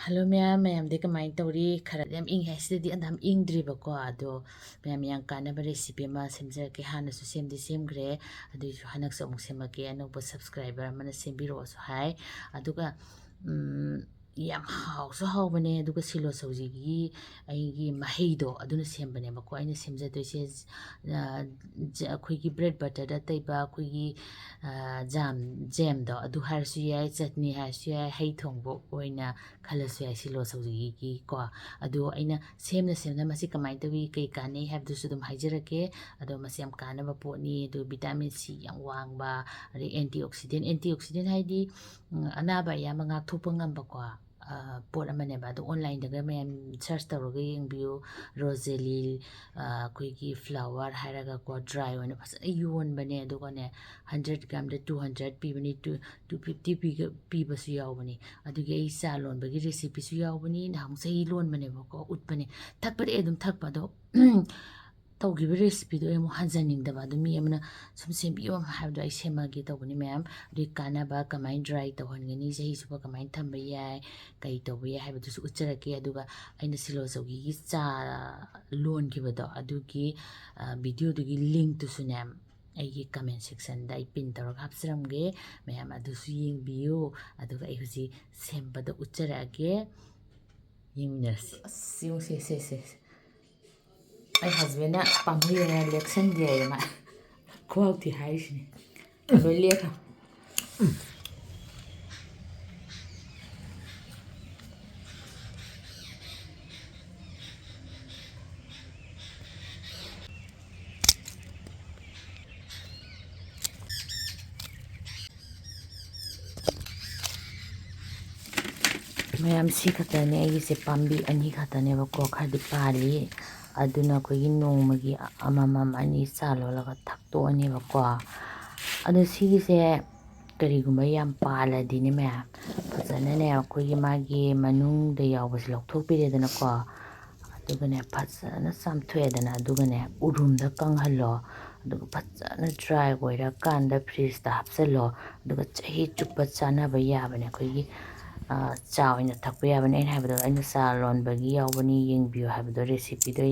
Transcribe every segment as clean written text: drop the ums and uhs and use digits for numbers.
hello ꯃꯌꯥꯝꯗꯤ ꯀꯃꯥꯏꯅ ꯇꯧꯔꯤ ꯈꯔ ꯌꯥꯝ ꯏꯪꯉꯦ ꯍꯥꯏꯁꯤꯗꯗꯤ ꯑꯗꯨꯝ ꯏꯪꯗ꯭ꯔꯤꯕꯀꯣ ꯑꯗꯣ ꯃꯌꯥꯝ ꯌꯥꯝ ꯀꯥꯟꯅꯕ ꯔꯦꯁꯤꯄꯤ ꯑꯃ ꯁꯦꯝꯖꯔꯛꯀꯦ ꯍꯥꯟꯅꯁꯨ ꯁꯦꯝꯈ꯭ꯔꯦ ꯑꯗꯨꯏꯁꯨ ꯍꯟꯗꯛꯁꯨ ꯑꯃꯨꯛ ꯁꯦꯝꯃꯛꯀꯦ ꯑꯅꯧꯕ ꯁꯕꯁꯀ꯭ꯔꯥꯏꯕꯔ ꯑꯃꯅ ꯁꯦꯝꯕꯤꯔꯛꯑꯣꯁꯨ ꯍꯥꯏ ꯑꯗꯨꯒ ꯌꯥꯝ ꯍꯥꯎꯁꯨ ꯍꯥꯎꯕꯅꯦ ꯑꯗꯨꯒ ꯁꯤꯂꯣ ꯁꯧꯖꯤꯒꯤ ꯑꯩꯒꯤ ꯃꯍꯩꯗꯣ ꯑꯗꯨꯅ ꯁꯦꯝꯕꯅꯦꯕꯀꯣ ꯑꯩꯅ ꯁꯦꯝꯖꯗꯣꯏꯁꯦ ꯑꯩꯈꯣꯏꯒꯤ ꯕ꯭ꯔꯦꯗ ꯕꯇꯔꯗ ꯇꯩꯕ ꯑꯩꯈꯣꯏꯒꯤ ꯖꯦꯝꯗꯣ ꯑꯗꯨ ꯍꯥꯏꯔꯁꯨ ꯌꯥꯏ ꯆꯠꯅꯤ ꯍꯥꯏꯔꯁꯨ ꯌꯥꯏ ꯍꯩ ꯊꯣꯡꯕ ꯑꯣꯏꯅ ꯈꯜꯂꯁꯨ ꯌꯥꯏ ꯁꯤꯂꯣ ꯁꯧꯖꯤꯒꯤꯀꯣ ꯑꯗꯣ ꯑꯩꯅ ꯁꯦꯝꯅ ꯃꯁꯤ ꯀꯃꯥꯏꯅ ꯇꯧꯋꯤ ꯀꯩ ꯀꯥꯟꯅꯩ ꯍꯥꯏꯕꯗꯨꯁꯨ ꯑꯗꯨꯝ ꯍꯥꯏꯖꯔꯛꯀꯦ ꯑꯗꯣ ꯃꯁꯤ ꯌꯥꯝ ꯀꯥꯟꯅꯕ ꯄꯣꯠꯅꯤ ꯑꯗꯨ ꯚꯤꯇꯥꯃꯤꯟ ꯁꯤ ꯌꯥꯝ ꯋꯥꯡꯕ ꯑꯗꯩ ꯑꯦꯟꯇꯤ ꯑꯣꯛꯁꯤꯗꯦꯟ ꯍꯥꯏꯗꯤ ꯑꯅꯥꯕ ꯑꯌꯥꯝꯕ ꯉꯥꯛꯊꯣꯛꯄ ꯉꯝꯕꯀꯣ ꯄꯣꯠ ꯑꯃꯅꯦꯕ ꯑꯗꯣ ꯑꯣꯟꯂꯥꯏꯟꯗꯒ ꯃꯌꯥꯝ ꯁꯔꯆ ꯇꯧꯔꯒ ꯌꯦꯡꯕꯤꯌꯨ ꯔꯣꯖꯦꯂꯤ ꯑꯩꯈꯣꯏꯒꯤ ꯐ꯭ꯂꯥꯋꯔ ꯍꯥꯏꯔꯒꯀꯣ ꯗ꯭ꯔꯥꯏ ꯑꯣꯏꯅ ꯐꯖꯅ ꯌꯣꯟꯕꯅꯦ ꯑꯗꯨꯒꯅꯦ 100 ꯒ꯭ꯔꯥꯝꯗ 200 ꯄꯤꯕꯅꯤ 250 ꯄꯤꯕꯁꯨ ꯌꯥꯎꯕꯅꯤ ꯑꯗꯨꯒꯤ ꯑꯩ ꯆꯥ ꯂꯣꯟꯕꯒꯤ ꯔꯦꯁꯤꯄꯤꯁꯨ ꯌꯥꯎꯕꯅꯤ ꯅꯍꯥꯟ ꯆꯍꯤ ꯂꯣꯟꯕꯅꯦꯕꯀꯣ ꯎꯠꯄꯅꯦ ꯊꯛꯄꯗꯤ ꯑꯩ ꯑꯗꯨꯝ ꯊꯛꯄ ꯑꯗꯣ ꯇꯧꯈꯤꯕ ꯔꯦꯁꯤꯄꯤꯗꯣ ꯑꯩ ꯑꯃꯨꯛ ꯍꯟꯖꯅꯤꯡꯗꯕ ꯑꯗꯨ ꯃꯤ ꯑꯃꯅ ꯁꯨꯝ ꯁꯦꯝꯕꯤꯌꯣ ꯍꯥꯏꯕꯗꯣ ꯑꯩ ꯁꯦꯝꯃꯒꯦ ꯇꯧꯕꯅꯤ ꯃꯌꯥꯝ ꯑꯗꯨꯒꯤ ꯀꯥꯟꯅꯕ ꯀꯃꯥꯏꯅ ꯗ꯭ꯔꯥꯏ ꯇꯧꯍꯟꯒꯅꯤ ꯆꯍꯤ ꯆꯨꯞꯄ ꯀꯃꯥꯏꯅ ꯊꯝꯕ ꯌꯥꯏ ꯀꯩ ꯇꯧꯕ ꯌꯥꯏ ꯍꯥꯏꯕꯗꯨꯁꯨ ꯎꯠꯆꯔꯛꯀꯦ ꯑꯗꯨꯒ ꯑꯩꯅ ꯁꯤꯂꯣ ꯆꯧꯒꯤꯒꯤ ꯆꯥ ꯂꯣꯟꯈꯤꯕꯗꯣ ꯑꯗꯨꯒꯤ ꯚꯤꯗꯤꯑꯣꯗꯨꯒꯤ ꯂꯤꯡꯛꯇꯨꯁꯨꯅꯦ ꯑꯩꯒꯤ ꯀꯃꯦꯟ ꯁꯦꯛꯁꯟꯗ ꯑꯩ ꯄꯤꯟ ꯇꯧꯔꯒ ꯍꯥꯞꯆꯔꯝꯒꯦ ꯃꯌꯥꯝ ꯑꯗꯨꯁꯨ ꯌꯦꯡꯕꯤꯌꯨ ꯑꯗꯨꯒ ꯑꯩ ꯍꯧꯖꯤꯛ ꯁꯦꯝꯕꯗ ꯎꯠꯆꯔꯛꯑꯒꯦ ꯌꯦꯡꯃꯤꯟꯅꯔꯁꯤ ꯑꯁ ꯌꯦꯡꯉꯨꯁꯦ ꯑꯩ ꯍꯁꯕꯦꯟꯅ ꯄꯥꯝꯕꯤꯗꯅ ꯂꯦꯛꯁꯟꯗꯦ ꯍꯥꯏꯌꯦ ꯃꯥ ꯈꯨꯍꯥꯎꯊꯤ ꯍꯥꯏꯔꯤꯁꯤꯅꯦ ꯂꯣꯏ ꯂꯦꯛꯈ꯭ꯔꯣ ꯃꯌꯥꯝ ꯁꯤ ꯈꯛꯇꯅꯦ ꯑꯩꯒꯤꯁꯦ ꯄꯥꯝꯕꯤ 2 ꯈꯛꯇꯅꯦꯕꯀꯣ ꯈꯔꯗꯤ ꯄꯥꯜꯂꯤ ꯑꯗꯨꯅ ꯑꯩꯈꯣꯏꯒꯤ ꯅꯣꯡꯃꯒꯤ ꯑꯃꯃꯝ 2 ꯆꯥ ꯂꯣꯜꯂꯒ ꯊꯛꯇꯣꯛꯑꯅꯦꯕꯀꯣ ꯑꯗꯣ ꯁꯤꯒꯤꯁꯦ ꯀꯔꯤꯒꯨꯝꯕ ꯌꯥꯝ ꯄꯥꯜꯂꯗꯤꯅꯦ ꯃꯌꯥꯝ ꯐꯖꯅꯅꯦ ꯑꯩꯈꯣꯏꯒꯤ ꯃꯥꯒꯤ ꯃꯅꯨꯡꯗ ꯌꯥꯎꯕꯁꯦ ꯂꯧꯊꯣꯛꯄꯤꯔꯦꯗꯅꯀꯣ ꯑꯗꯨꯒꯅꯦ ꯐꯖꯅ ꯆꯥꯝꯊꯣꯛꯑꯦꯗꯅ ꯑꯗꯨꯒꯅꯦ ꯎꯔꯨꯝꯗ ꯀꯪꯍꯜꯂꯣ ꯑꯗꯨꯒ ꯐꯖꯅ ꯗ꯭ꯔꯥꯏ ꯑꯣꯏꯔꯀꯥꯟꯗ ꯐ꯭ꯔꯤꯖꯇ ꯍꯥꯞꯆꯤꯜꯂꯣ ꯑꯗꯨꯒ ꯆꯍꯤ ꯆꯨꯞꯄ ꯆꯥꯅꯕ ꯌꯥꯕꯅꯦ ꯑꯩꯈꯣꯏꯒꯤ ꯆꯥ ꯑꯣꯏꯅ ꯊꯛꯄ ꯌꯥꯕꯅꯤ ꯑꯩꯅ ꯍꯥꯏꯕꯗꯣ ꯑꯩꯅ ꯆꯥ ꯂꯣꯟꯕꯒꯤ ꯌꯥꯎꯕꯅꯤ ꯌꯦꯡꯕꯤꯌꯨ ꯍꯥꯏꯕꯗꯣ ꯔꯦꯁꯤꯄꯤꯗꯣ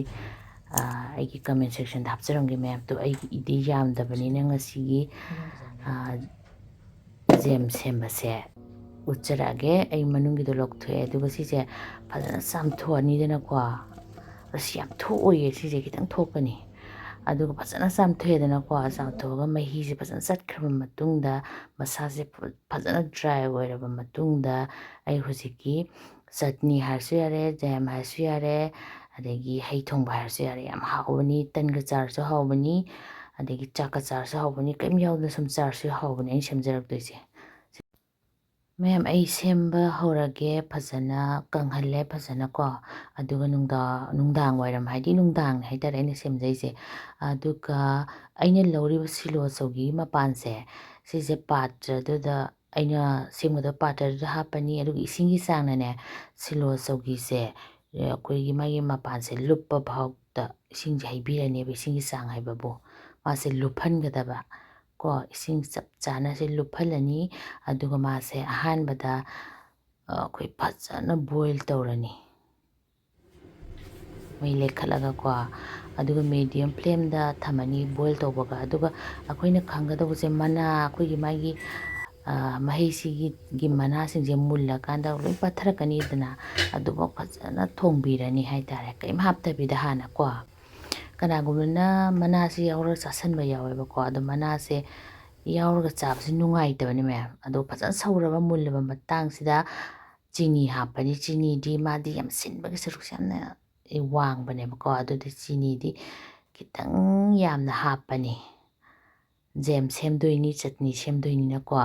ꯑꯩꯒꯤ ꯀꯃꯦꯟ ꯁꯦꯛꯁꯟꯗ ꯍꯥꯞꯆꯔꯝꯒꯦ ꯃꯌꯥꯝꯗꯣ ꯑꯩꯒꯤ ꯏꯗꯤ ꯌꯥꯝꯗꯕꯅꯤꯅ ꯉꯁꯤꯒꯤ ꯖꯦꯝ ꯁꯦꯝꯕꯁꯦ ꯎꯠꯆꯔꯛꯑꯒꯦ ꯑꯩ ꯃꯅꯨꯡꯒꯤꯗꯣ ꯂꯧꯊꯣꯛꯑꯦ ꯑꯗꯨꯒ ꯁꯤꯁꯦ ꯐꯖꯅ ꯆꯥꯝꯊꯣꯛꯑꯅꯤꯗꯅꯀꯣ ꯑꯁꯤ ꯌꯥꯝ ꯊꯣꯛꯑꯣꯏꯌꯦ ꯁꯤꯁꯦ ꯈꯤꯇꯪ ꯊꯣꯛꯀꯅꯤ ꯑꯗꯨꯒ ꯐꯖꯅ ꯆꯥꯝꯊꯣꯛꯑꯦꯗꯅꯀꯣ ꯆꯥꯝꯊꯣꯛꯑꯒ ꯃꯍꯤꯁꯦ ꯐꯖꯅ ꯆꯠꯈ꯭ꯔꯕ ꯃꯇꯨꯡꯗ ꯃꯁꯥꯁꯦ ꯐꯖꯅ ꯗ꯭ꯔꯥꯏ ꯑꯣꯏꯔꯕ ꯃꯇꯨꯡꯗ ꯑꯩ ꯍꯧꯖꯤꯛꯀꯤ ꯆꯠꯅꯤ ꯍꯥꯏꯔꯁꯨ ꯌꯥꯔꯦ ꯖꯦꯝ ꯍꯥꯏꯔꯁꯨ ꯌꯥꯔꯦ ꯑꯗꯒꯤ ꯍꯩ ꯊꯣꯡꯕ ꯍꯥꯏꯔꯁꯨ ꯌꯥꯔꯦ ꯌꯥꯝ ꯍꯥꯎꯕꯅꯤ ꯇꯟꯒ ꯆꯥꯔꯁꯨ ꯍꯥꯎꯕꯅꯤ ꯑꯗꯒꯤ ꯆꯥꯛꯀ ꯆꯥꯔꯁꯨ ꯍꯥꯎꯕꯅꯤ ꯀꯔꯤꯝ ꯌꯥꯎꯗꯅ ꯁꯨꯝ ꯆꯥꯔꯁꯨ ꯍꯥꯎꯕꯅꯤ ꯑꯩꯅ ꯁꯦꯝꯖꯔꯛꯇꯣꯏꯁꯦ ꯃꯌꯥꯝ ꯑꯩ ꯁꯦꯝꯕ ꯍꯧꯔꯒꯦ ꯐꯖꯅ ꯀꯪꯍꯜꯂꯦ ꯐꯖꯅꯀꯣ ꯑꯗꯨꯒ ꯅꯨꯡꯗꯥꯡ ꯋꯥꯏꯔꯝ ꯍꯥꯏꯗꯤ ꯅꯨꯡꯗꯥꯡꯅꯦ ꯍꯥꯏꯇꯥꯔꯦ ꯑꯩꯅ ꯁꯦꯝꯖꯩꯁꯦ ꯑꯗꯨꯒ ꯑꯩꯅ ꯂꯧꯔꯤꯕ ꯁꯤꯂꯣ ꯆꯧꯒꯤ ꯃꯄꯥꯟꯁꯦ ꯁꯤꯁꯦ ꯄꯥꯇ꯭ꯔꯗꯨꯗ ꯑꯩꯅ ꯁꯦꯝꯒꯗꯕ ꯄꯥꯇ꯭ꯔꯗꯨꯗ ꯍꯥꯞꯄꯅꯤ ꯑꯗꯨꯒ ꯏꯁꯤꯡꯒꯤ ꯆꯥꯡꯅꯅꯦ ꯁꯤꯂꯣ ꯆꯧꯒꯤꯁꯦ ꯑꯩꯈꯣꯏꯒꯤ ꯃꯥꯒꯤ ꯃꯄꯥꯟꯁꯦ ꯂꯨꯞꯄ ꯐꯥꯎꯗ ꯏꯁꯤꯡꯁꯦ ꯍꯩꯕꯤꯔꯅꯦꯕ ꯏꯁꯤꯡꯒꯤ ꯆꯥꯡ ꯍꯥꯏꯕꯕꯨ ꯃꯥꯁꯦ ꯂꯨꯞꯍꯟꯒꯗꯕ ꯀꯣ ꯏꯁꯤꯡ ꯆꯞ ꯆꯥꯅꯁꯦ ꯂꯨꯞꯍꯜꯂꯅꯤ ꯑꯗꯨꯒ ꯃꯥꯁꯦ ꯑꯍꯥꯟꯕꯗ ꯑꯩꯈꯣই ꯐꯖꯅ ꯕꯣꯏꯜ ꯇꯧꯔꯅꯤ ꯃꯩ ꯂꯩꯈꯠꯂꯒꯀꯣ ꯑꯗꯨꯒ ꯃꯦꯗꯤꯌꯝ ꯐ꯭ꯂꯦꯝꯗ ꯊꯝꯃꯅꯤ ꯕꯣꯏꯜ ꯇꯧꯕꯒ ꯑꯗꯨꯒ ꯑꯩꯈꯣꯏꯅ ꯈꯪꯒꯗꯧꯕꯁꯦ ꯃꯅꯥ ꯑꯩꯈꯣꯏꯒꯤ ꯃꯥꯒꯤ ꯃꯍꯩꯁꯤꯒꯤ ꯃꯅꯥꯁꯤꯡꯁꯦ ꯃꯨꯜꯂꯀꯥꯟꯗ ꯂꯣꯏ ꯄꯠꯊꯔꯛꯀꯅꯤꯗꯅ ꯑꯗꯨꯐꯥꯎ ꯐꯖꯅ ꯊꯣꯡꯕꯤꯔꯅꯤ ꯍꯥꯏꯇꯥꯔꯦ ꯀꯔꯤꯝ ꯍꯥꯞꯇꯕꯤꯗ ꯍꯥꯟꯅꯀꯣ ꯀꯅꯥꯒꯨꯝꯕꯅ ꯃꯅꯥꯁꯤ ꯌꯥꯎꯔꯒ ꯆꯥꯁꯟꯕ ꯌꯥꯎꯋꯦꯕꯀꯣ ꯑꯗꯣ ꯃꯅꯥꯁꯦ ꯌꯥꯎꯔꯒ ꯆꯥꯕꯁꯤ ꯅꯨꯡꯉꯥꯏꯇꯕꯅꯤ ꯃꯌꯥꯝ ꯑꯗꯣ ꯐꯖꯅ ꯁꯧꯔꯕ ꯃꯨꯜꯂꯕ ꯃꯇꯥꯡꯁꯤꯗ ꯆꯤꯅꯤ ꯍꯥꯞꯄꯅꯤ ꯆꯤꯅꯤꯗꯤ ꯃꯥꯗꯤ ꯌꯥꯝ ꯁꯤꯟꯕꯒꯤ ꯁꯔꯨꯛꯁꯦ ꯌꯥꯝꯅ ꯋꯥꯡꯕꯅꯦꯕꯀꯣ ꯑꯗꯨꯗꯤ ꯆꯤꯅꯤꯗꯤ ꯈꯤꯇꯪ ꯌꯥꯝꯅ ꯍꯥꯞꯄꯅꯤ ꯖꯦꯝ ꯁꯦꯝꯗꯣꯏꯅꯤ ꯆꯠꯅꯤ ꯁꯦꯝꯗꯣꯏꯅꯤꯅꯀꯣ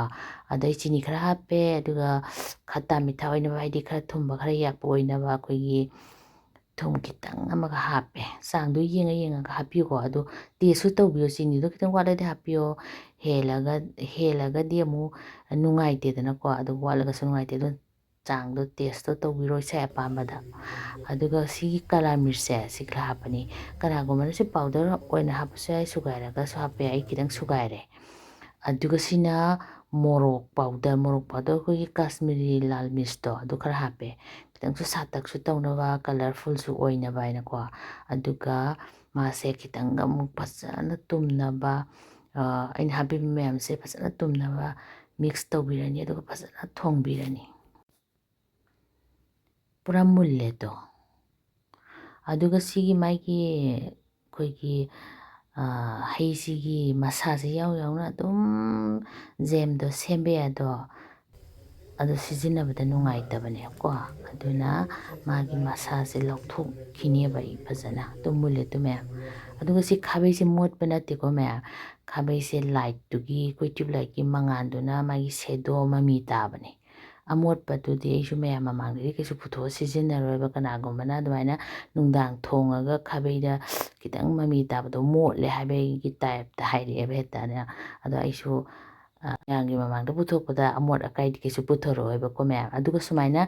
ꯑꯗꯩ ꯆꯤꯅꯤ ꯈꯔ ꯍꯥꯞꯄꯦ ꯑꯗꯨꯒ ꯈꯠꯇꯥ ꯃꯤꯊꯥ ꯑꯣꯏꯅꯕ ꯍꯥꯏꯗꯤ ꯈꯔ ꯊꯨꯝꯕ ꯈꯔ ꯌꯥꯛꯄ ꯑꯣꯏꯅꯕ ꯑꯩꯈꯣꯏꯒꯤ ꯊꯨꯝ ꯈꯤꯇꯪ ꯑꯃꯒ ꯍꯥꯞꯄꯦ ꯆꯥꯡꯗꯣ ꯌꯦꯡꯉꯒ ꯍꯥꯞꯄꯤꯌꯨꯀꯣ ꯑꯗꯣ ꯇꯦꯁꯁꯨ ꯇꯧꯕꯤꯌꯣ ꯆꯤꯅꯤꯗꯣ ꯈꯤꯇꯪ ꯋꯥꯠꯂꯗꯤ ꯍꯥꯞꯄꯤꯌꯣ ꯍꯦꯜꯂꯒꯗꯤ ꯑꯃꯨꯛ ꯅꯨꯡꯉꯥꯏꯇꯦꯗꯅꯀꯣ ꯑꯗꯨ ꯋꯥꯠꯂꯒꯁꯨ ꯅꯨꯡꯉꯥꯏꯇꯦ ꯑꯗꯨꯅ ꯆꯥꯡꯗꯣ ꯇꯦꯁꯇꯣ ꯇꯧꯕꯤꯔꯣ ꯏꯁꯥ ꯑꯄꯥꯝꯕꯗ ꯑꯗꯨꯒ ꯁꯤꯒꯤ ꯀꯂꯥ ꯃꯤꯔꯆꯁꯦ ꯁꯤ ꯈꯔ ꯍꯥꯞꯄꯅꯤ ꯀꯅꯥꯒꯨꯝꯕꯅ ꯁꯤ ꯄꯥꯎꯗꯔ ꯑꯣꯏꯅ ꯍꯥꯞꯄꯁꯨ ꯌꯥꯏ ꯁꯨꯒꯥꯏꯔꯒꯁꯨ ꯍꯥꯞꯄ ꯌꯥꯏ ꯑꯩ ꯈꯤꯇꯪ ꯁꯨꯒꯥꯏꯔꯦ ꯑꯗꯨꯒ ꯁꯤꯅ ꯃꯣꯔꯣꯛ ꯄꯥꯎꯗꯔ ꯑꯩꯈꯣꯏꯒꯤ ꯀꯥꯁꯃꯤꯔꯤ ꯂꯥꯜ ꯃꯤꯔꯆꯇꯣ ꯑꯗꯨ ꯈꯔ ꯍꯥꯞꯄꯦ ꯈꯤꯇꯪꯁꯨ ꯁꯥꯇꯛꯁꯨ ꯇꯧꯅꯕ ꯀꯂꯔꯐꯨꯜꯁꯨ ꯑꯣꯏꯅꯕ ꯍꯥꯏꯅꯀꯣ ꯑꯗꯨꯒ ꯃꯥꯁꯦ ꯈꯤꯇꯪꯒ ꯑꯃꯨꯛ ꯐꯖꯅ ꯇꯨꯝꯅꯕ ꯑꯩꯅ ꯍꯥꯞꯄꯤꯕ ꯃꯌꯥꯝꯁꯦ ꯐꯖꯅ ꯇꯨꯝꯅꯕ ꯃꯤꯛꯁ ꯇꯧꯕꯤꯔꯅꯤ ꯑꯗꯨꯒ ꯐꯖꯅ ꯊꯣꯡꯕꯤꯔꯅꯤ ꯄꯨꯔꯥ ꯃꯨꯜꯂꯦꯗꯣ ꯑꯗꯨꯒ ꯁꯤꯒꯤ ꯃꯥꯒꯤ ꯑꯩꯈꯣꯏꯒꯤ ꯍꯩꯁꯤꯒꯤ ꯃꯁꯥꯁꯦ ꯌꯥꯎꯅ ꯑꯗꯨꯝ ꯖꯦꯝꯗꯣ ꯁꯦꯝꯕ ꯌꯥꯗꯣ ꯑꯗꯨ ꯁꯤꯖꯤꯟꯅꯕꯗ ꯅꯨꯡꯉꯥꯏꯇꯕꯅꯦꯕꯀꯣ ꯑꯗꯨꯅ ꯃꯥꯒꯤ ꯃꯁꯥꯁꯦ ꯂꯧꯊꯣꯛꯈꯤꯅꯦꯕ ꯑꯩ ꯐꯖꯅ ꯑꯗꯨꯝ ꯃꯨꯜꯂꯦ ꯑꯗꯨ ꯃꯌꯥꯝ ꯑꯗꯨꯒ ꯁꯤ ꯈꯥꯕꯩꯁꯦ ꯃꯣꯠꯄ ꯅꯠꯇꯦꯀꯣ ꯃꯌꯥꯝ ꯈꯥꯕꯩꯁꯦ ꯂꯥꯏꯠꯇꯨꯒꯤ ꯑꯩꯈꯣꯏ ꯇ꯭ꯌꯨꯕ ꯂꯥꯏꯠꯀꯤ ꯃꯉꯥꯟꯗꯨꯅ ꯃꯥꯒꯤ ꯁꯦꯗꯣ ꯃꯃꯤ ꯇꯥꯕꯅꯦ ꯑꯃꯣꯠꯄꯗꯨꯗꯤ ꯑꯩꯁꯨ ꯃꯌꯥꯝ ꯃꯃꯥꯡꯗꯗꯤ ꯀꯩꯁꯨ ꯄꯨꯊꯣꯛꯑ ꯁꯤꯖꯤꯟꯅꯔꯣꯏꯕ ꯀꯅꯥꯒꯨꯝꯕꯅ ꯑꯗꯨꯃꯥꯏꯅ ꯅꯨꯡꯗꯥꯡ ꯊꯣꯡꯉꯒ ꯈꯥꯕꯩꯗ ꯈꯤꯇꯪ ꯃꯃꯤ ꯇꯥꯕꯗꯣ ꯃꯣꯠꯂꯦ ꯍꯥꯏꯕꯒꯤ ꯇꯥꯏꯞꯇ ꯍꯥꯏꯔꯛꯑꯦꯕ ꯍꯦꯛꯇ ꯑꯗꯣ ꯑꯩꯁꯨ ꯃꯌꯥꯝꯒꯤ ꯃꯃꯥꯡꯗ ꯄꯨꯊꯣꯛꯄꯗ ꯑꯃꯣꯠ ꯑꯀꯥꯏꯗꯤꯀꯩꯁꯨ ꯄꯨꯊꯣꯔꯛꯑꯣꯏꯕꯀꯣ ꯃꯌꯥꯝ ꯑꯗꯨꯒ ꯁꯨꯃꯥꯏꯅ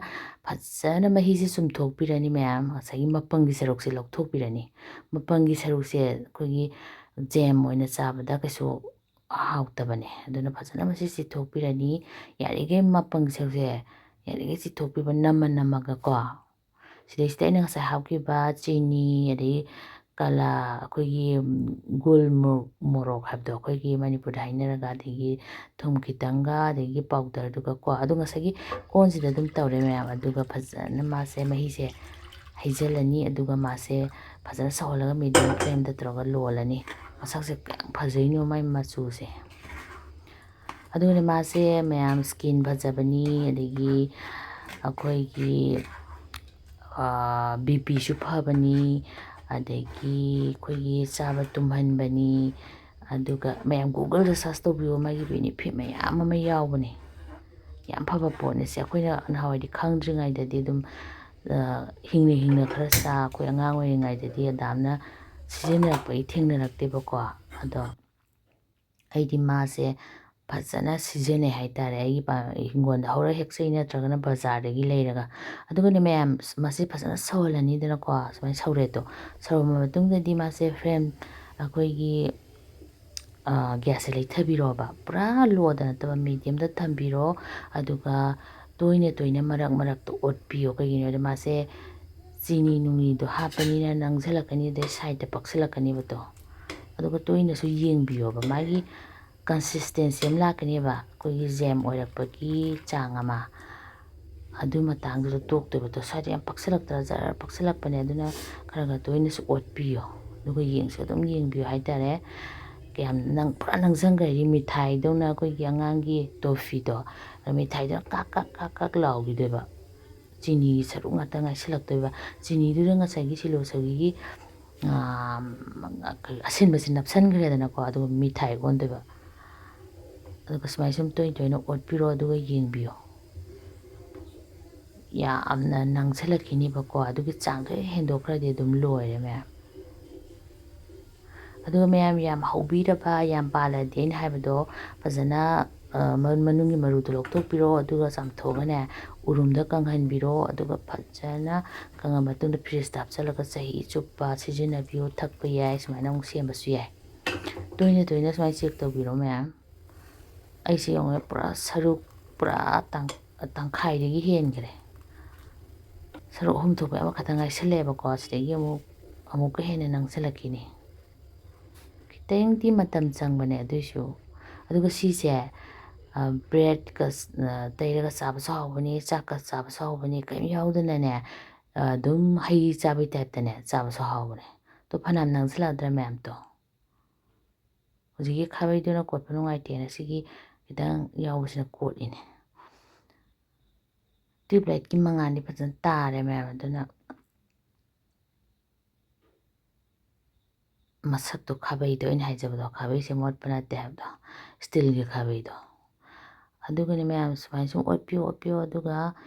ꯐꯖꯅ ꯃꯍꯤꯁꯦ ꯆꯨꯝꯊꯣꯛꯄꯤꯔꯅꯤ ꯃꯌꯥꯝ ꯉꯁꯥꯏꯒꯤ ꯃꯄꯪꯒꯤ ꯁꯔꯨꯛꯁꯦ ꯂꯧꯊꯣꯛꯄꯤꯔꯅꯤ ꯃꯄꯪꯒꯤ ꯁꯔꯨꯛꯁꯦ ꯑꯩꯈꯣꯏꯒꯤ ꯖꯦꯝ ꯑꯣꯏꯅ ꯆꯥꯕꯗ ꯀꯩꯁꯨ ꯍꯥꯎꯇꯕꯅꯦ ꯑꯗꯨꯅ ꯐꯖꯅ ꯃꯁꯤ ꯆꯤꯊꯣꯛꯄꯤꯔꯅꯤ ꯌꯥꯔꯤꯈꯩ ꯃꯄꯪꯒꯤ ꯁꯔꯨꯛꯁꯦ ꯌꯥꯔꯤꯈꯩ ꯆꯤꯊꯣꯛꯄꯤꯕ ꯅꯝꯃꯒꯀꯣ ꯁꯤꯗꯩꯁꯤꯗ ꯑꯩꯅ ꯉꯁꯥꯏ ꯍꯥꯞꯈꯤꯕ ꯆꯤꯅꯤ ꯑꯗꯒꯤ ꯑꯩꯈꯣꯏꯒꯤ ꯒꯨꯜ ꯃꯣꯔꯣꯛ ꯍꯥꯏꯕꯗꯣ ꯑꯩꯈꯣꯏꯒꯤ ꯃꯅꯤꯄꯨꯔꯗ ꯍꯥꯏꯅꯔꯒ ꯑꯗꯒꯤ ꯊꯨꯝ ꯈꯤꯇꯪꯒ ꯑꯗꯒꯤ ꯄꯥꯎꯗꯔꯗꯨꯒꯀꯣ ꯑꯗꯨ ꯉꯁꯥꯏꯒꯤ ꯀꯣꯟꯁꯤꯗ ꯑꯗꯨꯝ ꯇꯧꯔꯦ ꯃꯌꯥꯝ ꯑꯗꯨꯒ ꯐꯖꯅ ꯃꯥꯁꯦ ꯃꯍꯤꯁꯦ ꯍꯩꯖꯤꯜꯂꯅꯤ ꯑꯗꯨꯒ ꯃꯥꯁꯦ ꯐꯖꯅ ꯁꯧꯍꯜꯂꯒ ꯃꯤꯗꯤꯌꯝ ꯐ꯭ꯂꯦꯝꯗ ꯇꯧꯔꯒ ꯂꯣꯜꯂꯅꯤ ꯃꯁꯛꯁꯦ ꯀꯌꯥꯝ ꯐꯖꯩꯅꯣ ꯃꯥꯏ ꯃꯆꯨꯁꯦ ꯑꯗꯨꯒꯅꯦ ꯃꯥꯁꯦ ꯃꯌꯥꯝ ꯁ꯭ꯀꯤꯟ ꯐꯖꯕꯅꯤ ꯑꯗꯒꯤ ꯑꯩꯈꯣꯏꯒꯤ BPꯁꯨ ꯐꯕꯅꯤ ꯑꯗꯒꯤ ꯑꯩꯈꯣꯏꯒꯤ ꯆꯥꯕ ꯇꯨꯝꯍꯟꯕꯅꯤ ꯑꯗꯨꯒ ꯃꯌꯥꯝ ꯒꯨꯒꯜꯗ ꯁꯔꯁ ꯇꯧꯕꯤꯌꯣ ꯃꯥꯒꯤ ꯕꯦꯅꯤꯐꯤꯠ ꯃꯌꯥꯝ ꯑꯃ ꯌꯥꯎꯕꯅꯦ ꯌꯥꯝ ꯐꯕ ꯄꯣꯠꯅꯦ ꯁꯦ ꯑꯩꯈꯣꯏꯅ ꯅꯍꯥꯟꯋꯥꯏꯗꯤ ꯈꯪꯗ꯭ꯔꯤꯉꯩꯗꯗꯤ ꯑꯗꯨꯝ ꯍꯤꯡꯅ ꯈꯔ ꯆꯥ ꯑꯩꯈꯣꯏ ꯑꯉꯥꯡ ꯑꯣꯏꯔꯤꯉꯩꯗꯗꯤ ꯑꯗꯥꯝꯅ ꯁꯤꯖꯤꯟꯅꯔꯛꯄꯒꯤ ꯊꯦꯡꯅꯔꯛꯇꯦꯕꯀꯣ ꯑꯗꯣ ꯑꯩꯗꯤ ꯃꯥꯁꯦ ꯐꯖꯅ ꯁꯤꯖꯤꯟꯅꯩ ꯍꯥꯏꯇꯥꯔꯦ ꯑꯩꯒꯤ ꯍꯤꯡꯒꯣꯜꯗ ꯍꯧꯔ ꯍꯦꯛꯆꯩ ꯅꯠꯇ꯭ꯔꯒꯅ ꯕꯖꯥꯔꯗꯒꯤ ꯂꯩꯔꯒ ꯑꯗꯨꯒꯅꯦ ꯃꯌꯥꯝ ꯃꯁꯤ ꯐꯖꯅ ꯁꯧꯍꯜꯂꯅꯤꯗꯅꯀꯣ ꯁꯨꯃꯥꯏꯅ ꯁꯧꯔꯦꯠꯇꯣ ꯁꯧꯔꯕ ꯃꯇꯨꯡꯗꯗꯤ ꯃꯥꯁꯦ ꯐ꯭ꯂꯦꯝ ꯑꯩꯈꯣꯏꯒꯤ ꯒ꯭ꯌꯥꯁꯁꯦ ꯂꯩꯊꯕꯤꯔꯣꯕ ꯄꯨꯔꯥ ꯂꯣꯗ ꯅꯠꯇꯕ ꯃꯤꯗꯤꯌꯝꯗ ꯊꯝꯕꯤꯔꯣ ꯑꯗꯨꯒ ꯇꯣꯏꯅ ꯃꯔꯛꯇ ꯑꯣꯠꯄꯤꯌꯣ ꯀꯩꯒꯤꯅꯣ ꯍꯥꯏꯕꯗ ꯃꯥꯁꯦ ꯆꯤꯅꯤ ꯅꯨꯡꯅꯤꯗꯣ ꯍꯥꯞꯄꯅꯤꯅ ꯅꯪꯁꯤꯜꯂꯛꯀꯅꯤ ꯑꯗꯩ ꯁꯥꯏꯗꯇ ꯄꯛꯁꯤꯜꯂꯛꯀꯅꯤꯕꯗꯣ ꯑꯗꯨꯒ ꯇꯣꯏꯅꯁꯨ ꯌꯦꯡꯕꯤꯌꯣꯕ ꯃꯥꯒꯤ ꯀꯟꯁꯤꯁꯇꯦꯟꯁꯤ ꯑꯃ ꯂꯥꯛꯀꯅꯦꯕ ꯑꯩꯈꯣꯏꯒꯤ ꯖꯦꯝ ꯑꯣꯏꯔꯛꯄꯒꯤ ꯆꯥꯡ ꯑꯃ ꯑꯗꯨ ꯃꯇꯥꯡꯗꯨꯗ ꯇꯣꯛꯇꯣꯏꯕꯗꯣ ꯁ꯭ꯋꯥꯏꯗ ꯌꯥꯝ ꯄꯛꯁꯤꯜꯂꯛꯇ꯭ꯔꯥ ꯖꯔ ꯄꯛꯁꯤꯜꯂꯛꯄꯅꯦ ꯑꯗꯨꯅ ꯈꯔ ꯇꯣꯏꯅꯁꯨ ꯑꯣꯠꯄꯤꯌꯣ ꯑꯗꯨꯒ ꯌꯦꯡꯁꯨ ꯑꯗꯨꯝ ꯌꯦꯡꯕꯤꯌꯨ ꯍꯥꯏꯇꯥꯔꯦ ꯀꯌꯥꯝ ꯄꯨꯔꯥ ꯅꯪꯁꯤꯟꯈ꯭ꯔꯗꯤ ꯃꯤꯊꯥꯏꯗꯧꯅ ꯑꯩꯈꯣꯏꯒꯤ ꯑꯉꯥꯡꯒꯤ ꯇꯣꯐꯤꯗꯣ ꯃꯤꯊꯥꯏꯗꯧꯅ ꯀꯥꯛ ꯂꯥꯎꯈꯤꯗꯣꯏꯕ ꯆꯤꯅꯤꯒꯤ ꯁꯔꯨꯛ ꯉꯥꯛꯇ ꯉꯥꯏꯁꯤꯜꯂꯛꯇꯣꯏꯕ ꯆꯤꯅꯤꯗꯨꯗ ꯉꯁꯥꯏꯒꯤ ꯁꯤꯂꯣꯁꯣꯒꯤꯒꯤ ꯑꯁꯤꯟꯕꯁꯤ ꯅꯞꯁꯤꯟꯈ꯭ꯔꯦꯗꯅꯀꯣ ꯑꯗꯨꯒ ꯃꯤꯊꯥꯏ ꯑꯣꯟꯗꯣꯏꯕ ꯑꯗꯨꯒ ꯁꯨꯃꯥꯏꯅ ꯁꯨꯝ ꯇꯣꯏꯅ ꯑꯣꯠꯄꯤꯔꯣ ꯑꯗꯨꯒ ꯌꯦꯡꯕꯤꯌꯣ ꯌꯥꯝꯅ ꯅꯪꯁꯤꯜꯂꯛꯈꯤꯅꯤꯕꯀꯣ ꯑꯗꯨꯒꯤ ꯆꯥꯡꯗꯣ ꯍꯦꯛ ꯍꯦꯟꯗꯣꯛꯈ꯭ꯔꯗꯤ ꯑꯗꯨꯝ ꯂꯣꯏꯔꯦ ꯃꯌꯥꯝ ꯑꯗꯨꯒ ꯃꯌꯥꯝ ꯌꯥꯝ ꯍꯧꯕꯤꯔꯕ ꯌꯥꯝ ꯄꯥꯜꯂꯗꯤ ꯑꯩꯅ ꯍꯥꯏꯕꯗꯣ ꯐꯖꯅ ꯃꯅꯨꯡꯒꯤ ꯃꯔꯨꯗꯣ ꯂꯧꯊꯣꯛꯄꯤꯔꯣ ꯑꯗꯨꯒ ꯆꯥꯝꯊꯣꯛꯑꯒꯅꯦ ꯎꯔꯨꯝꯗ ꯀꯪꯍꯟꯕꯤꯔꯣ ꯑꯗꯨꯒ ꯐꯖꯅ ꯀꯪꯉ ꯃꯇꯨꯡꯗ ꯐ꯭ꯔꯤꯖꯇ ꯍꯥꯞꯆꯤꯜꯂꯒ ꯆꯍꯤ ꯆꯨꯞꯄ ꯁꯤꯖꯤꯟꯅꯕꯤꯌꯨ ꯊꯛꯄ ꯌꯥꯏ ꯁꯨꯃꯥꯏꯅ ꯑꯃꯨꯛ ꯁꯦꯝꯕꯁꯨ ꯌꯥꯏ ꯇꯣꯏꯅ ꯁꯨꯃꯥꯏꯅ ꯆꯦꯛ ꯇꯧꯕꯤꯔꯣ ꯃꯌꯥꯝ ꯑꯩꯁꯦ ꯌꯦꯡꯉꯨꯅꯦ ꯄꯨꯔꯥ ꯁꯔꯨꯛ ꯄꯨꯔꯥ ꯇꯪꯈꯥꯏꯗꯒꯤ ꯍꯦꯟꯈ꯭ꯔꯦ ꯁꯔꯨꯛ 3 ꯊꯣꯛꯄ ꯑꯃꯈꯛꯇꯪ ꯉꯥꯏꯁꯤꯜꯂꯛꯑꯦꯕꯀꯣ ꯁꯤꯗꯒꯤ ꯑꯃꯨꯛꯀ ꯍꯦꯟꯅ ꯅꯪꯁꯤꯜꯂꯛꯈꯤꯅꯤ ꯈꯤꯇꯪꯗꯤ ꯃꯇꯝ ꯆꯪꯕꯅꯦ ꯑꯗꯨꯏꯁꯨ ꯑꯗꯨꯒ ꯁꯤꯁꯦ ꯕ꯭ꯔꯦꯗꯀ ꯇꯩꯔꯒ ꯆꯥꯕꯁꯨ ꯍꯥꯎꯕꯅꯤ ꯆꯥꯛꯀ ꯆꯥꯕꯁꯨ ꯍꯥꯎꯕꯅꯤ ꯀꯔꯤꯝ ꯌꯥꯎꯗꯅꯅꯦ ꯑꯗꯨꯝ ꯍꯩ ꯆꯥꯕꯩ ꯇꯥꯏꯞꯇꯅꯦ ꯆꯥꯕꯁꯨ ꯍꯥꯎꯕꯅꯦ ꯇꯣ ꯐꯅꯌꯥꯝ ꯅꯪꯁꯤꯜꯂꯛꯗ꯭ꯔꯥ ꯃꯌꯥꯝꯗꯣ ꯍꯧꯖꯤꯛꯀꯤ ꯈꯥꯕꯩꯗꯨꯅ ꯀꯣꯠꯄ ꯅꯨꯡꯉꯥꯏꯇꯦꯅ ꯁꯤꯒꯤ ꯈꯤꯇꯪ ꯌꯥꯎꯕꯁꯤꯅ ꯀꯣꯠꯂꯤꯅꯦ ꯇ꯭ꯌꯨꯕ ꯂꯥꯏꯠꯀꯤ ꯃꯉꯥꯜꯗꯤ ꯐꯖꯅ ꯇꯥꯔꯦ ꯃꯌꯥꯝ ꯑꯗꯨꯅ ꯃꯁꯛꯇꯣ ꯈꯥꯕꯩꯗꯣ ꯑꯩꯅ ꯍꯥꯏꯖꯕꯗꯣ ꯈꯥꯕꯩꯁꯦ ꯃꯣꯠꯄ ꯅꯠꯇꯦ ꯍꯥꯏꯕꯗꯣ ꯁ꯭ꯇꯤꯜꯒꯤ ꯈꯥꯕꯩꯗꯣ ꯑꯗꯨꯒꯅꯦ ꯃꯌꯥꯝ ꯁꯨꯃꯥꯏꯅ ꯁꯨꯝ ꯑꯣꯠꯄꯤꯌꯣ ꯑꯗꯨꯒ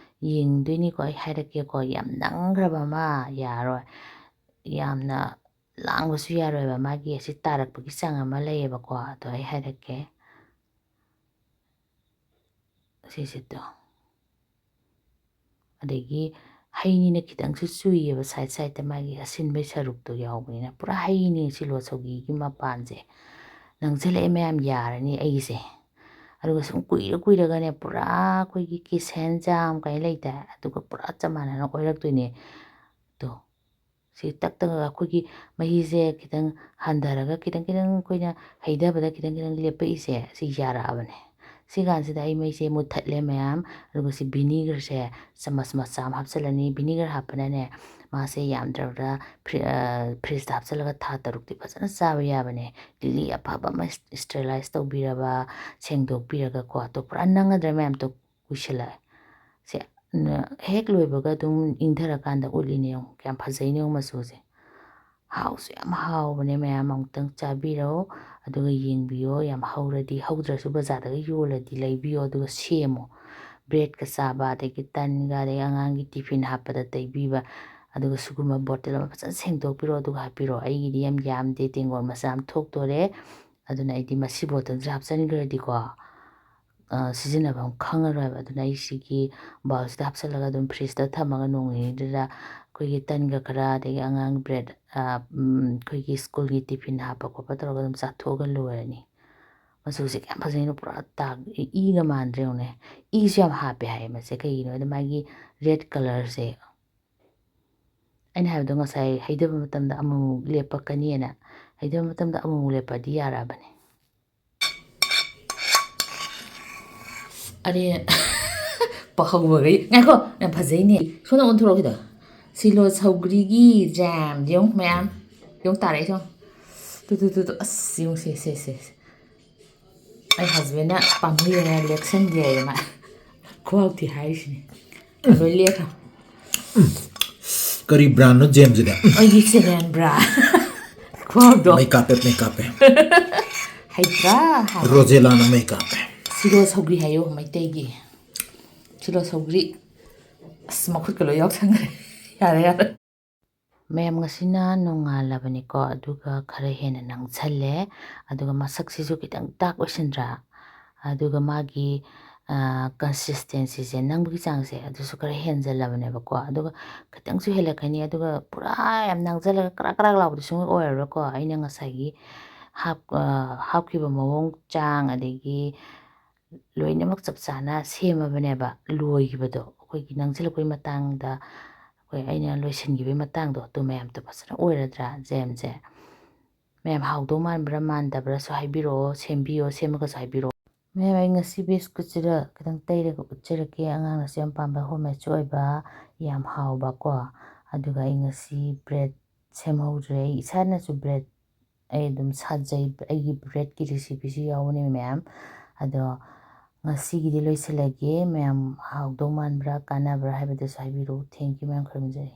ꯌꯦꯡꯗꯣꯏꯅꯤꯀꯣ ꯑꯩ ꯍꯥꯏꯔꯛꯀꯦꯀꯣ ꯌꯥꯝ ꯅꯪꯈ꯭ꯔꯕ ꯑꯃ ꯌꯥꯔꯣꯏ ꯌꯥꯝꯅ ꯂꯥꯡꯕꯁꯨ ꯌꯥꯔꯣꯏꯕ ꯃꯥꯒꯤ ꯑꯁꯤ ꯇꯥꯔꯛꯄꯒꯤ ꯆꯥꯡ ꯑꯃ ꯂꯩꯌꯦꯕꯀꯣ ꯑꯗꯣ ꯑꯩ ꯍꯥꯏꯔꯛꯀꯦ ꯁꯤꯁꯤꯗꯣ ꯑꯗꯒꯤ ꯍꯩꯅꯤꯅ ꯈꯤꯇꯪꯁꯨ ꯆꯨꯏꯌꯦꯕ ꯁꯥꯏꯗꯇ ꯃꯥꯒꯤ ꯑꯁꯤꯟꯕꯩ ꯁꯔꯨꯛꯇꯣ ꯌꯥꯎꯕꯅꯤꯅ ꯄꯨꯔꯥ ꯍꯩꯅꯤ ꯁꯤꯂꯣ ꯁꯧꯒꯤꯒꯤ ꯃꯄꯥꯟꯁꯦ ꯅꯪꯁꯤꯜꯂꯛꯑꯦ ꯃꯌꯥꯝ ꯌꯥꯔꯅꯤ ꯑꯩꯒꯤꯁꯦ ꯑꯗꯨꯒ ꯁꯨꯝ ꯀꯨꯏꯔꯒꯅꯦ ꯄꯨꯔꯥ ꯑꯩꯈꯣꯏꯒꯤ ꯀꯤꯁꯦꯟ ꯖꯥꯝ ꯀꯥꯏꯅ ꯂꯩꯗꯥꯏ ꯑꯗꯨꯒ ꯄꯨꯔꯥ ꯆꯞ ꯃꯥꯟꯅꯅ ꯑꯣꯏꯔꯛꯇꯣꯏꯅꯦ ꯑꯗꯣ ꯁꯤ ꯇꯛꯇꯒ ꯑꯩꯈꯣꯏꯒꯤ ꯃꯍꯤꯁꯦ ꯈꯤꯇꯪ ꯍꯟꯊꯔꯒ ꯈꯤꯇꯪ ꯑꯩꯈꯣꯏꯅ ꯍꯩꯊꯕꯗ ꯈꯤꯇꯪ ꯂꯦꯞꯄꯛꯏꯁꯦ ꯁꯤ ꯌꯥꯔꯛꯑꯕꯅꯦ ꯁꯤ ꯀꯥꯟꯁꯤꯗ ꯑꯩ ꯃꯩꯁꯦ ꯃꯨꯠꯊꯠꯂꯦ ꯃꯌꯥꯝ ꯑꯗꯨꯒ ꯁꯤ ꯚꯤꯅꯤꯒꯔꯁꯦ ꯆꯃꯁ ꯃꯆꯥ ꯑꯃ ꯍꯥꯞꯆꯤꯜꯂꯅꯤ ꯚꯤꯅꯤꯒꯔ ꯍꯥꯞꯄꯅꯅꯦ ꯃꯥꯁꯦ ꯌꯥꯝꯗ꯭ꯔꯕꯗ ꯐ꯭ꯔꯤꯖꯇ ꯍꯥꯞꯆꯤꯜꯂꯒ ꯊꯥ 6ꯇꯤ ꯐꯖꯅ ꯆꯥꯕ ꯌꯥꯕꯅꯦ ꯂꯤꯛꯂꯤ ꯑꯐꯕ ꯑꯃ ꯁ꯭ꯇꯦꯔꯤꯂꯥꯏꯁ ꯇꯧꯕꯤꯔꯕ ꯁꯦꯡꯗꯣꯛꯄꯤꯔꯒꯀꯣ ꯑꯗꯣ ꯄꯨꯔꯥ ꯅꯪꯒꯗ꯭ꯔꯦ ꯃꯌꯥꯝꯗꯣ ꯀꯨꯏꯁꯜꯂꯛꯑꯦ ꯁꯦ ꯍꯦꯛ ꯂꯣꯏꯕꯒ ꯑꯗꯨꯝ ꯏꯪꯊꯔꯀꯥꯟꯗ ꯎꯠꯂꯤꯅꯦ ꯌꯦꯡꯉꯨ ꯀꯌꯥꯝ ꯐꯖꯩꯅꯦ ꯌꯦꯡꯉꯨ ꯃꯆꯨꯁꯦ ꯍꯥꯎꯁꯨ ꯌꯥꯝ ꯍꯥꯎꯕꯅꯦ ꯃꯌꯥꯝ ꯑꯃꯨꯛꯇꯪ ꯆꯥꯕꯤꯔꯣ ꯑꯗꯨꯒ ꯌꯦꯡꯕꯤꯌꯣ ꯌꯥꯝ ꯍꯧꯔꯗꯤ ꯍꯧꯗ꯭ꯔꯁꯨ ꯕꯖꯥꯔꯗꯒ ꯌꯣꯜꯂꯗꯤ ꯂꯩꯕꯤꯌꯣ ꯑꯗꯨꯒ ꯁꯦꯝꯃꯣ ꯕ꯭ꯔꯦꯗꯀ ꯆꯥꯕ ꯑꯗꯒꯤ ꯇꯟꯒ ꯑꯗꯒꯤ ꯑꯉꯥꯡꯒꯤ ꯇꯤꯐꯤꯟ ꯍꯥꯞꯄꯗ ꯇꯩꯕꯤꯕ ꯑꯗꯨꯒ ꯁꯤꯒꯨꯝꯕ ꯕꯣꯇꯜ ꯑꯃ ꯐꯖꯅ ꯁꯦꯡꯗꯣꯛꯄꯤꯔꯣ ꯑꯗꯨꯒ ꯍꯥꯞꯄꯤꯔꯣ ꯑꯩꯒꯤꯗꯤ ꯌꯥꯝ ꯌꯥꯝꯗꯦ ꯇꯦꯡꯀꯣꯠ ꯃꯆꯥ ꯑꯃ ꯊꯣꯛꯇꯣꯔꯦ ꯑꯗꯨꯅ ꯑꯩꯗꯤ ꯃꯁꯤ ꯕꯣꯇꯜꯁꯦ ꯍꯥꯞꯆꯤꯟꯈ꯭ꯔꯗꯤꯀꯣ ꯁꯤꯖꯤꯟꯅꯐꯝ ꯈꯪꯉꯔꯣꯏꯕ ꯑꯗꯨꯅ ꯑꯩ ꯁꯤꯒꯤ ꯕꯥꯎꯜꯁꯤꯗ ꯍꯥꯞꯆꯤꯜꯂꯒ ꯑꯗꯨꯝ ꯐ꯭ꯔꯤꯖꯇ ꯊꯝꯃꯒ ꯅꯣꯡ ꯅꯤꯅꯤꯗꯨꯗ ꯑꯩꯈꯣꯏꯒꯤ ꯇꯟꯒ ꯈꯔ ꯑꯗꯒꯤ ꯑꯉꯥꯡ ꯕ꯭ꯔꯦꯗ ꯑꯩꯈꯣꯏꯒꯤ ꯁ꯭ꯀꯨꯜꯒꯤ ꯇꯤꯐꯤꯟ ꯍꯥꯞꯄ ꯈꯣꯠꯄ ꯇꯧꯔꯒ ꯑꯗꯨꯝ ꯆꯥꯊꯣꯛꯑꯒ ꯂꯣꯏꯔꯅꯤ ꯃꯆꯨꯁꯦ ꯀꯌꯥꯝ ꯐꯖꯩꯅꯣ ꯄꯨꯔꯥ ꯏꯒ ꯃꯥꯟꯗ꯭ꯔꯦ ꯌꯦꯡꯉꯨꯅꯦ ꯏꯁꯨ ꯌꯥꯝ ꯍꯥꯞꯄꯦ ꯍꯥꯏꯌꯦ ꯃꯁꯦ ꯀꯩꯒꯤꯅꯣ ꯍꯥꯏꯗꯤ ꯃꯥꯒꯤ ꯔꯦꯗ ꯀꯂꯔꯁꯦ ꯑꯩꯅ ꯍꯥꯏꯕꯗꯣ ꯉꯁꯥꯏ ꯍꯩꯊꯕ ꯃꯇꯝꯗ ꯑꯃꯨꯛ ꯂꯦꯞꯄꯛꯀꯅꯤꯅ ꯍꯩꯊꯕ ꯃꯇꯝꯗ ꯑꯃꯨꯛ ꯂꯦꯞꯄꯗꯤ ꯌꯥꯔꯛꯑꯕꯅꯦ ꯑꯔꯦ ꯄꯥꯍꯧꯕꯒꯩ ꯉꯥꯏꯈꯣ ꯌꯥꯝ ꯐꯖꯩꯅꯦ ꯁꯣꯝꯗ ꯑꯣꯟꯊꯣꯔꯛꯈꯤꯗꯣ ꯁꯤꯂꯣ ꯁꯧꯒ꯭ꯔꯤꯒꯤ ꯖꯥꯝ ꯌꯦꯡꯉꯨ ꯃꯌꯥꯝ ꯌꯦꯡꯉꯨ ꯇꯥꯔꯛꯏ ꯌꯦꯡꯉꯨ ꯇꯨ ꯑꯁ ꯌꯦꯡꯉꯨ ꯁꯦ ꯑꯩ ꯍꯁꯕꯦꯟꯅ ꯄꯥꯝꯃꯨꯏꯅ ꯂꯦꯛꯁꯟꯒꯦ ꯍꯥꯏꯌꯦ ꯃꯥ ꯈꯨꯍꯥꯎꯊꯤ ꯍꯥꯏꯔꯤꯁꯤꯅꯦ ꯂꯣꯏ ꯂꯦꯛꯈ꯭ꯔꯣ ꯀꯔꯤ ꯕ꯭ꯔꯥꯟꯅꯣ ꯖꯦꯝꯁꯤꯗꯤ ꯑꯩꯒꯤ ꯁꯦꯚꯦꯟ ꯕ꯭ꯔꯥ ꯈꯨꯍꯥꯎꯗꯣ ꯃꯩ ꯀꯥꯞꯄꯦ ꯍꯩꯇ꯭ꯔꯥ ꯍꯥꯏꯕ ꯔꯣꯖꯦꯂꯥꯅ ꯃꯩ ꯀꯥꯞꯄꯦ ꯁꯤꯔꯣ ꯁꯧꯒ꯭ꯔꯤ ꯍꯥꯏꯌꯣ ꯃꯩꯇꯩꯒꯤ ꯁꯤꯔꯣ ꯁꯧꯒ꯭ꯔꯤ ꯑꯁ ꯃꯈꯨꯠꯀ ꯂꯣꯏ ꯌꯥꯎꯁꯟꯈ꯭ꯔꯦ ꯌꯥꯔꯦ ꯃꯌꯥꯝ ꯉꯁꯤꯅ ꯅꯣꯡꯉꯥꯜꯂꯕꯅꯤꯀꯣ ꯑꯗꯨꯒ ꯈꯔ ꯍꯦꯟꯅ ꯅꯪꯁꯜꯂꯦ ꯑꯗꯨꯒ ꯃꯁꯛꯁꯤꯁꯨ ꯈꯤꯇꯪ ꯗꯥꯛ ꯑꯣꯏꯁꯤꯟꯗ꯭ꯔꯥ ꯑꯗꯨꯒ ꯃꯥꯒꯤ ꯀꯟꯁꯤꯁꯇꯦꯟꯁꯤꯁꯦ ꯅꯪꯕꯒꯤ ꯆꯥꯡꯁꯦ ꯑꯗꯨꯁꯨ ꯈꯔ ꯍꯦꯟꯖꯜꯂꯕꯅꯦꯕꯀꯣ ꯑꯗꯨꯒ ꯈꯤꯇꯪꯁꯨ ꯍꯦꯜꯂꯛꯀꯅꯤ ꯑꯗꯨꯒ ꯄꯨꯔꯥ ꯌꯥꯝ ꯅꯪꯁꯤꯜꯂꯒ ꯀꯔꯥꯛ ꯂꯥꯎꯕꯗꯤ ꯁꯨꯡꯑꯣꯏ ꯑꯣꯏꯔꯔꯣꯏꯀꯣ ꯑꯩꯅ ꯉꯁꯥꯏꯒꯤ ꯍꯥꯞꯈꯤꯕ ꯃꯑꯣꯡ ꯆꯥꯡ ꯑꯗꯒꯤ ꯂꯣꯏꯅꯃꯛ ꯆꯞ ꯆꯥꯅ ꯁꯦꯝꯃꯕꯅꯦꯕ ꯂꯣꯏꯈꯤꯕꯗꯣ ꯑꯩꯈꯣꯏꯒꯤ ꯅꯪꯁꯤꯜꯂꯛꯄꯩ ꯃꯇꯥꯡꯗ ꯑꯩꯈꯣꯏ ꯑꯩꯅ ꯂꯣꯏꯁꯤꯟꯈꯤꯕꯩ ꯃꯇꯥꯡꯗꯣ ꯑꯗꯨ ꯃꯌꯥꯝꯗꯣ ꯐꯖꯅ ꯑꯣꯏꯔꯗ꯭ꯔꯥ ꯖꯦꯝꯁꯦ ꯃꯌꯥꯝ ꯍꯥꯎꯗꯧ ꯃꯥꯟꯕ꯭ꯔꯥ ꯃꯥꯟꯗꯕ꯭ꯔꯥꯁꯨ ꯍꯥꯏꯕꯤꯔꯛꯑꯣ ꯁꯦꯝꯕꯤꯌꯣ ꯁꯦꯝꯃꯒꯁꯨ ꯍꯥꯏꯕꯤꯔꯛꯑꯣ ꯃꯌꯥꯝ ꯑꯩ ꯉꯁꯤ ꯕꯤꯁꯀꯨꯠꯁꯤꯗ ꯈꯤꯇꯪ ꯇꯩꯔꯒ ꯎꯠꯆꯔꯛꯀꯦ ꯑꯉꯥꯡꯅꯁꯨ ꯌꯥꯝ ꯄꯥꯝꯕ ꯍꯣꯝꯃꯦꯗꯁꯨ ꯑꯣꯏꯕ ꯌꯥꯝ ꯍꯥꯎꯕꯀꯣ ꯑꯗꯨꯒ ꯑꯩ ꯉꯁꯤ ꯕ꯭ꯔꯦꯗ ꯁꯦꯝꯍꯧꯗ꯭ꯔꯦ ꯑꯩ ꯏꯁꯥꯅꯁꯨ ꯕ꯭ꯔꯦꯗ ꯑꯩ ꯑꯗꯨꯝ ꯁꯥꯖꯩ ꯑꯩꯒꯤ ꯕ꯭ꯔꯦꯗꯀꯤ ꯔꯦꯁꯤꯄꯤꯁꯨ ꯌꯥꯎꯕꯅꯦ ꯃꯌꯥꯝ ꯑꯗꯣ ꯉꯁꯤꯒꯤꯗꯤ ꯂꯣꯏꯁꯤꯜꯂꯒꯦ ꯃꯌꯥꯝ ꯍꯥꯎꯗꯧ ꯃꯥꯟꯕ꯭ꯔꯥ ꯀꯥꯟꯅꯕ꯭ꯔꯥ ꯍꯥꯏꯕꯗꯨꯁꯨ ꯍꯥꯏꯕꯤꯔꯛꯎ ꯊꯦꯡꯀ꯭ꯌꯨ ꯃꯌꯥꯝ ꯈꯨꯔꯨꯝꯖꯔꯤ